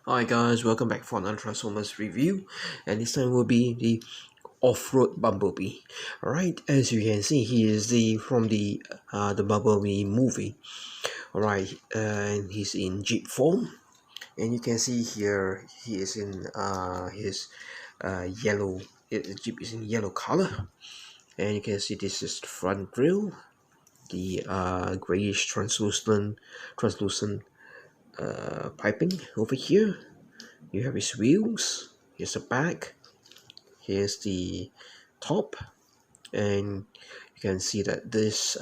Hi guys, welcome back for another Transformers review, and this time will be the Off-Road Bumblebee. Alright, as you can see, he is from the Bumblebee movie. Alright, and he's in Jeep form, and you can see here he is in his yellow. The Jeep is in yellow color, and you can see this is the front grille, the grayish translucent piping over here. You have his wheels, here's the back, here's the top, and you can see that this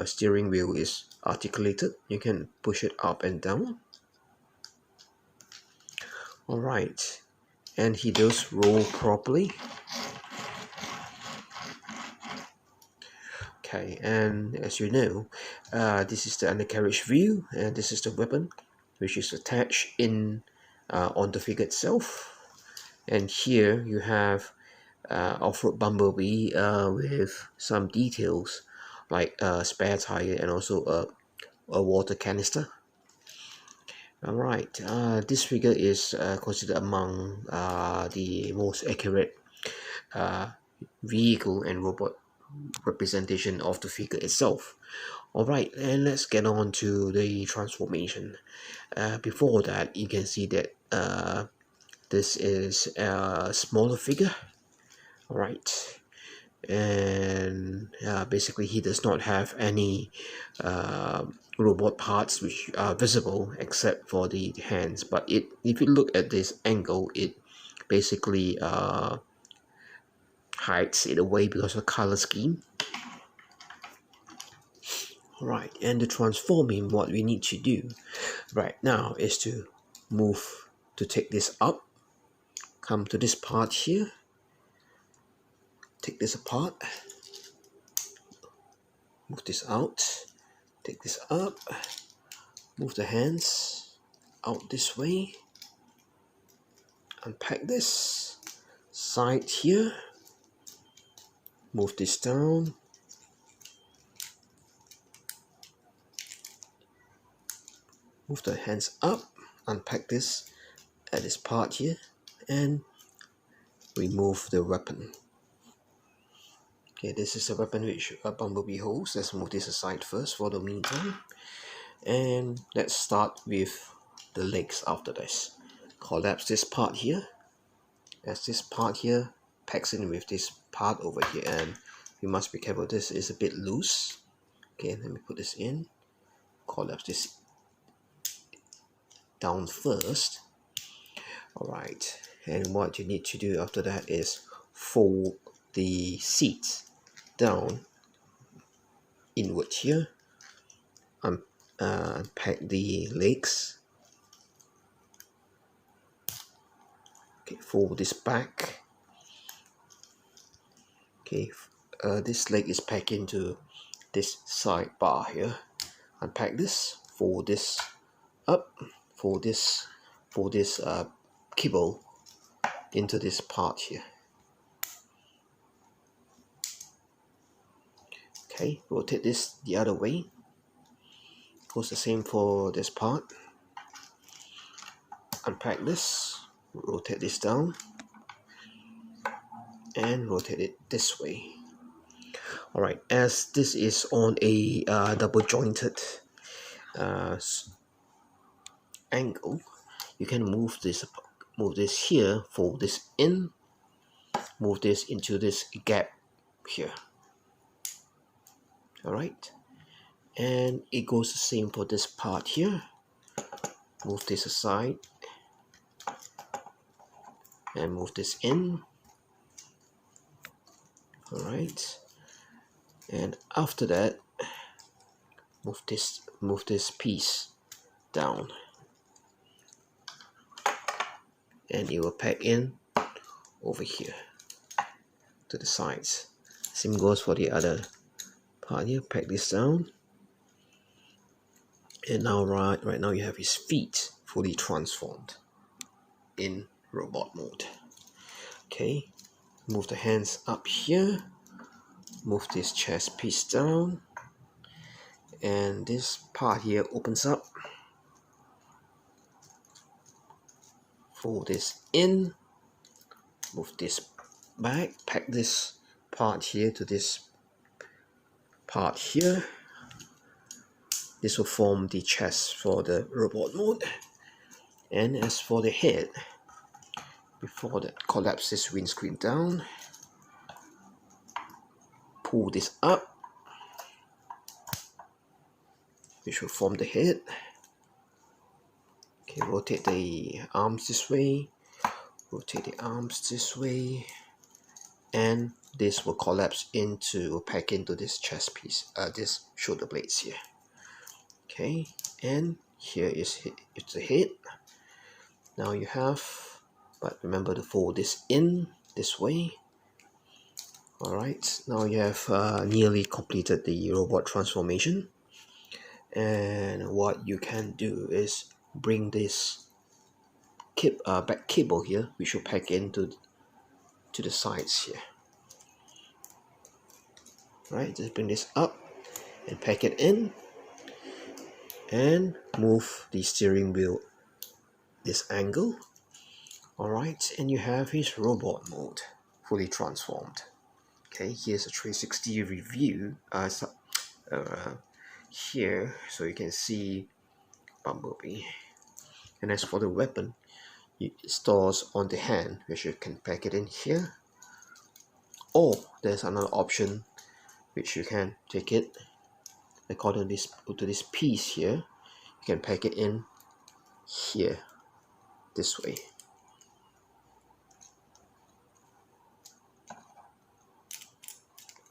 steering wheel is articulated. You can push it up and down. Alright, and he does roll properly. Okay, and as you know, this is the undercarriage view, and this is the weapon which is attached in on the figure itself. And here you have Offroad Bumblebee with some details like a spare tire and also a water canister. Alright, this figure is considered among the most accurate vehicle and robot representation of the figure itself. Alright, and let's get on to the transformation. Before that, you can see that this is a smaller figure. Alright, and basically he does not have any robot parts which are visible except for the hands, but if you look at this angle, it basically hides it away because of the color scheme. Right, and to transform him, what we need to do right now is to take this up, come to this part here, take this apart, move this out, take this up, move the hands out this way, unpack this side here, move this down, move the hands up, unpack this at this part here, and remove the weapon. Okay, this is a weapon which a Bumblebee holds. Let's move this aside first for the meantime, and let's start with the legs after this. Collapse this part here, as this part here packs in with this part over here, and you must be careful, this is a bit loose. Okay, let me put this in, collapse this down first. Alright, and what you need to do after that is fold the seat down inward here, unpack the legs. Okay, fold this back. Okay, this leg is packed into this side bar here. Unpack this, fold this up, fold this kibble into this part here. Okay, rotate this the other way. Goes the same for this part. Unpack this, rotate this down, and rotate it this way. Alright, as this is on a double jointed angle, you can move this here, fold this in, move this into this gap here. Alright, and it goes the same for this part here. Move this aside and move this in. Alright, and after that, move this piece down, and it will pack in over here to the sides. Same goes for the other part here. Pack this down, and now right now you have his feet fully transformed in robot mode. Okay, move the hands up here, move this chest piece down, and this part here opens up, fold this in, move this back, pack this part here to this part here. This will form the chest for the robot mode. And as for the head, before that, collapse this windscreen down, pull this up, which will form the head. Okay, rotate the arms this way, rotate the arms this way, and this will collapse into, pack into this chest piece, this shoulder blades here. Okay, and here is it's the head. Now you have, but remember to fold this in this way. Alright, now you have nearly completed the robot transformation. And what you can do is bring this back cable here, which will pack into to the sides here. Right, just bring this up and pack it in, and move the steering wheel this angle. Alright, and you have his robot mode fully transformed. Okay, here's a 360 review here, so you can see Bumblebee. And as for the weapon, it stores on the hand, which you can pack it in here, or there's another option which you can take it according to this piece here. You can pack it in here this way.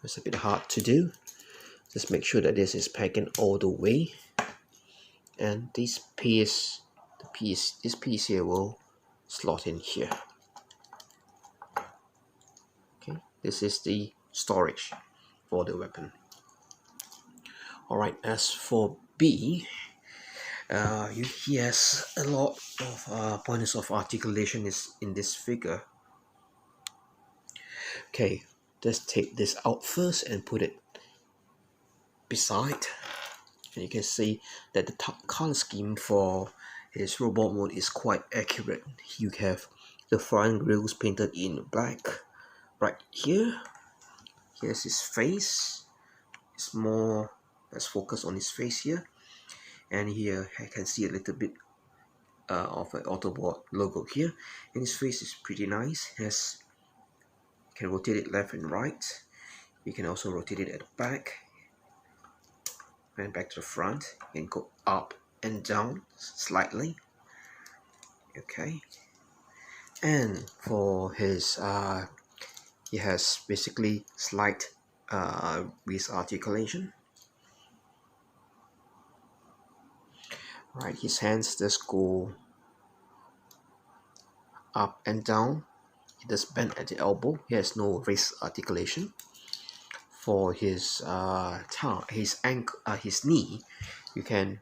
It's a bit hard to do. Just make sure that this is packed in all the way, and this piece here will slot in here. Okay, this is the storage for the weapon. Alright, as for B, he has a lot of points of articulation is in this figure. Okay, let's take this out first and put it beside, and you can see that the top color scheme for his robot mode is quite accurate. You have the front grills painted in black right here. Here's his face. It's more, let's focus on his face here, and here I can see a little bit of an Autobot logo here, and his face is pretty nice. Has, you can rotate it left and right. You can also rotate it at the back and back to the front, and go up and down slightly. Okay, and for his he has basically slight wrist articulation. Right, his hands just go up and down. He does bend at the elbow. He has no wrist articulation. For his his knee, you can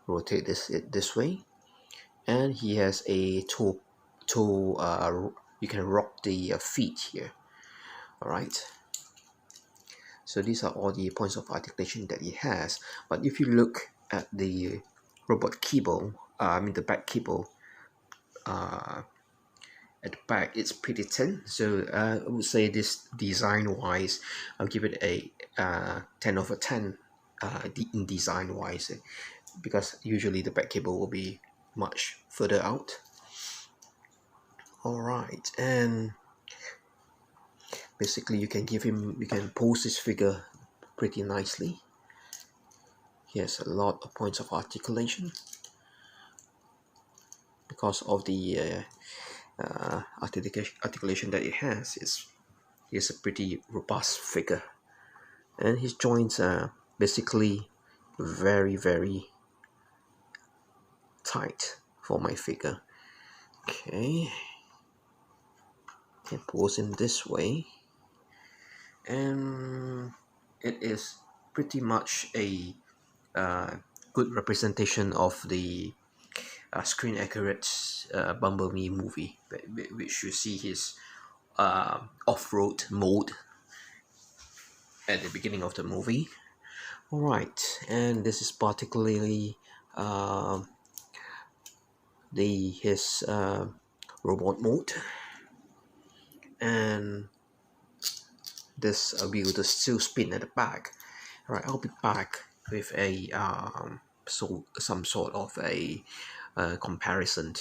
rotate this way, and he has a toe. You can rock the feet here. All right. So these are all the points of articulation that he has. But if you look at the robot keyboard, the back keyboard, at the back, it's pretty thin. So I would say this design wise, I'll give it a 10 over 10 in design wise, because usually the back cable will be much further out. All right, and basically you can pose this figure pretty nicely. He has a lot of points of articulation because of the articulation that it has. He's a pretty robust figure, and his joints are basically very, very tight for my figure. Okay, can pose in this way, and it is pretty much a good representation of the screen accurate Bumblebee movie, which you see his off-road mode at the beginning of the movie. Alright, and this is particularly his robot mode, and this wheel does still spin at the back. All right, I'll be back with a some sort of a comparison,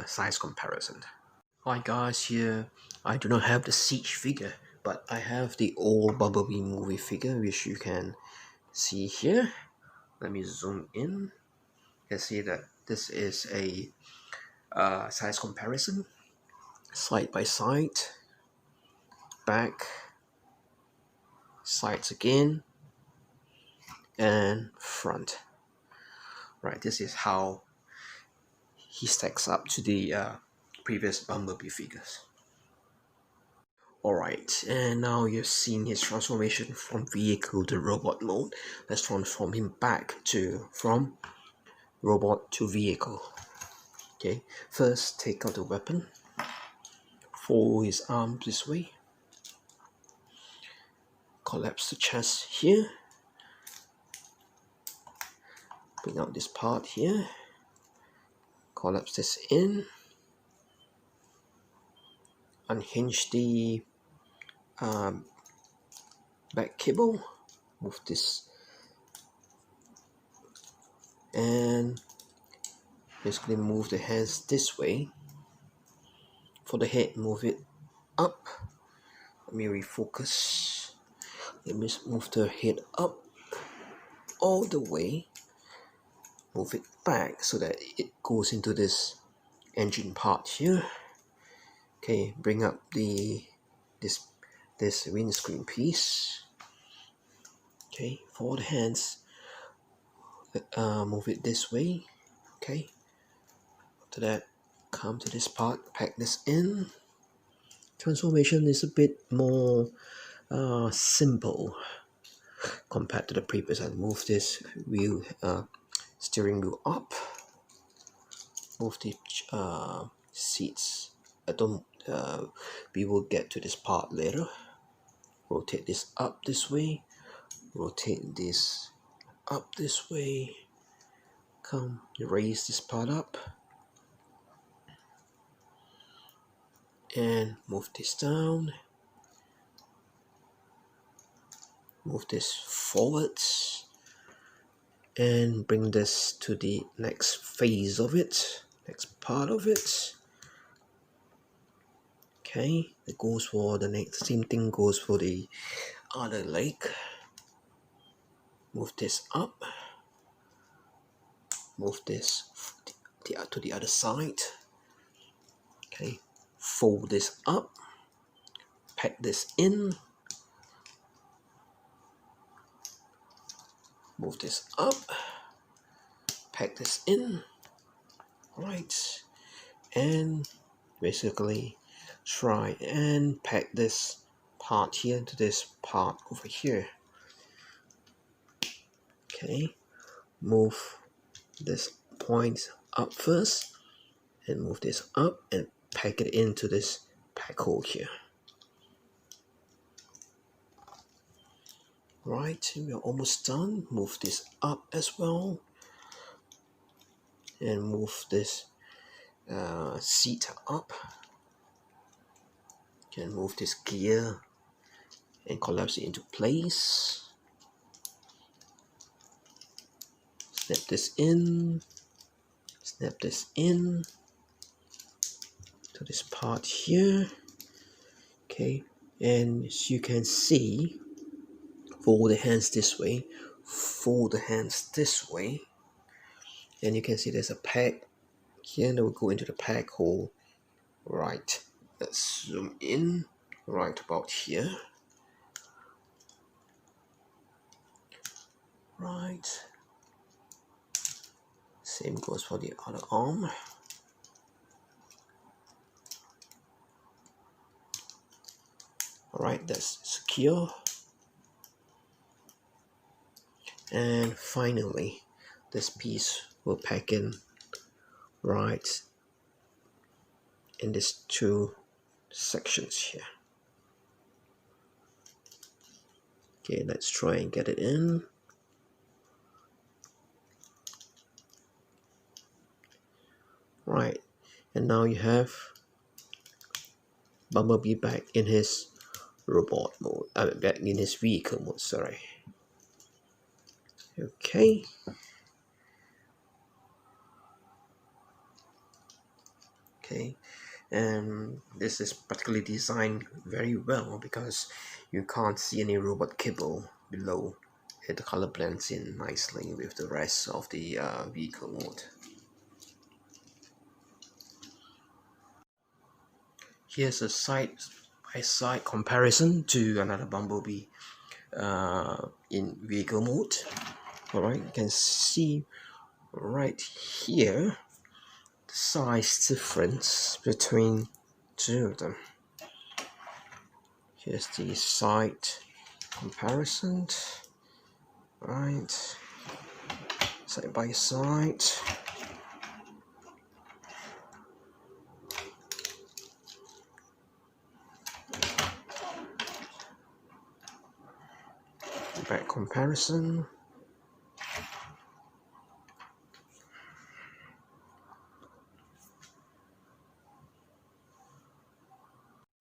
size comparison. Hi guys, here I do not have the Siege figure, but I have the old Bumblebee movie figure, which you can see here. Let me zoom in. You can see that this is a size comparison, side by side, back, sides again, and front. Right, this is how he stacks up to the previous Bumblebee figures. Alright, and now you've seen his transformation from vehicle to robot mode. Let's transform him back from robot to vehicle. Okay, first take out the weapon, fold his arm this way, collapse the chest here, bring out this part here, collapse this in, unhinge the back cable, move this, and basically move the hands this way. For the head, move it up. Let me refocus. Let me move the head up all the way. Move it back so that it goes into this engine part here. Okay, bring up this windscreen piece. Okay, for the hands, move it this way. Okay, after that, come to this part, pack this in. Transformation is a bit more simple compared to the previous. I'll move this wheel, steering wheel up, move the seats. I don't we will get to this part later. Rotate this up this way, rotate this up this way, come raise this part up, and move this down, move this forwards, and bring this to the next phase of it, next part of it. Okay, it goes for the next, same thing goes for the other leg. Move this up, move this to the other side. Okay, fold this up, pack this in, move this up, pack this in. Right, and basically try and pack this part here to this part over here. Okay, move this point up first and move this up and pack it into this pack hole here. Right, we're almost done. Move this up as well and move this seat up. Can move this gear and collapse it into place. Snap this in, snap this in to this part here. Okay, and as you can see, fold the hands this way, fold the hands this way, and you can see there's a pack here that will go into the pack hole. Right, let's zoom in right about here. Right, same goes for the other arm. Alright, that's secure. And finally, this piece will pack in right in these two sections here. Okay, let's try and get it in. right? And now you have Bumblebee back in his robot mode, back in his vehicle mode, sorry. Okay. Okay, and this is particularly designed very well because you can't see any robot cable below. The color blends in nicely with the rest of the vehicle mode. Here's a side-by-side comparison to another Bumblebee in vehicle mode. Alright, you can see right here the size difference between two of them. Here's the side comparison, right, side by side. Back comparison.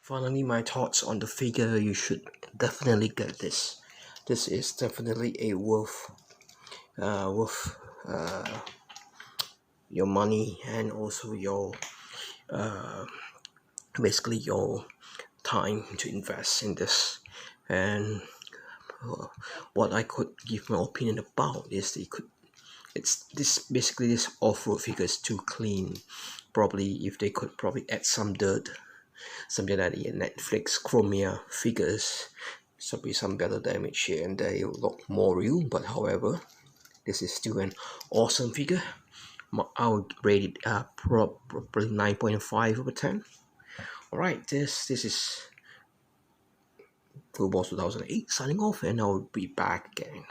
Finally, my thoughts on the figure. You should definitely get this. This is definitely a worth your money and also your basically your time to invest in this. And what I could give my opinion about is this off-road figure is too clean. Probably if they could probably add some dirt, something like the Netflix Chromia figures, so be some better damage here and there, it will look more real. But however, this is still an awesome figure. I'll rate it probably 9.5 over 10. Alright, this is Full Boss 2008 signing off, and I'll be back again.